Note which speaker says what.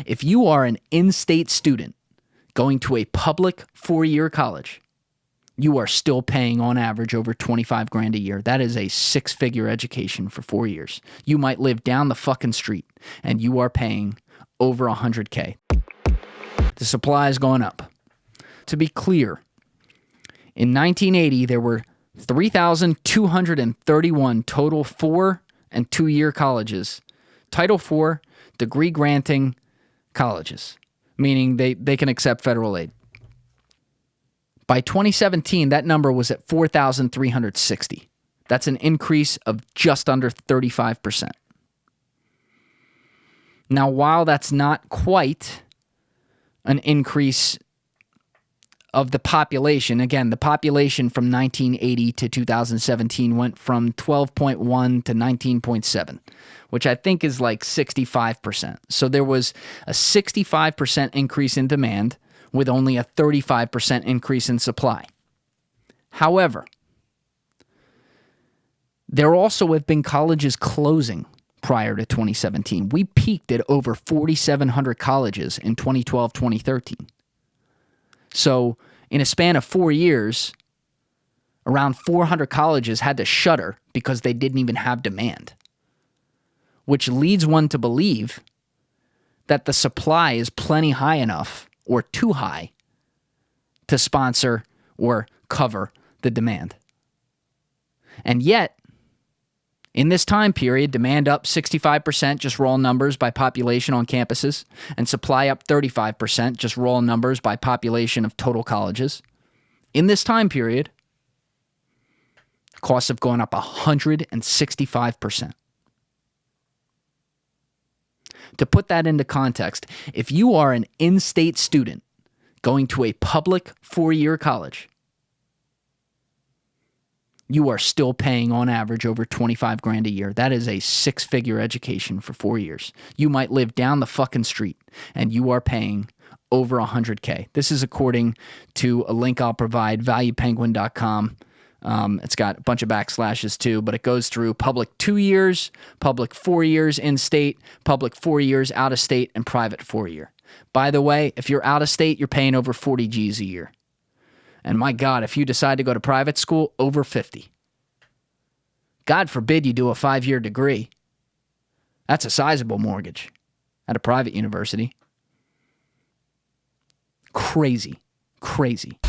Speaker 1: If you are an in-state student going to a public 4-year college, you are still paying on average over $25,000 a year. That is a 6-figure education for 4 years. You might live down the fucking street and you are paying over $100K. The supply is going up. To be clear, in 1980, there were 3,231 total 4- and 2-year colleges, Title IV degree-granting colleges, meaning they can accept federal aid. By 2017, that number was at 4,360. That's an increase of just under 35%. Now, while that's not quite an increase of the population, again, the population from 1980 to 2017 went from 12.1 to 19.7, which I think is like 65%. So there was a 65% increase in demand with only a 35% increase in supply. However, there also have been colleges closing prior to 2017. We peaked at over 4,700 colleges in 2012-2013. So in a span of 4 years, around 400 colleges had to shutter because they didn't even have demand, which leads one to believe that the supply is plenty high enough or too high to sponsor or cover the demand. And yet, in this time period, demand up 65%, just raw numbers by population on campuses, and supply up 35%, just raw numbers by population of total colleges. In this time period, costs have gone up 165%. To put that into context, if you are an in-state student going to a public 4-year college, you are still paying on average over $25,000 a year. That is a 6-figure education for 4 years. You might live down the fucking street and you are paying over $100K. This is according to a link I'll provide, valuepenguin.com. It's got a bunch of backslashes too, but it goes through public 2 years, public 4 years in-state, public 4 years out-of-state, and private 4-year. By the way, if you're out-of-state, you're paying over 40 G's a year. And my God, if you decide to go to private school, over 50. God forbid you do a 5-year degree. That's a sizable mortgage at a private university. Crazy. Crazy.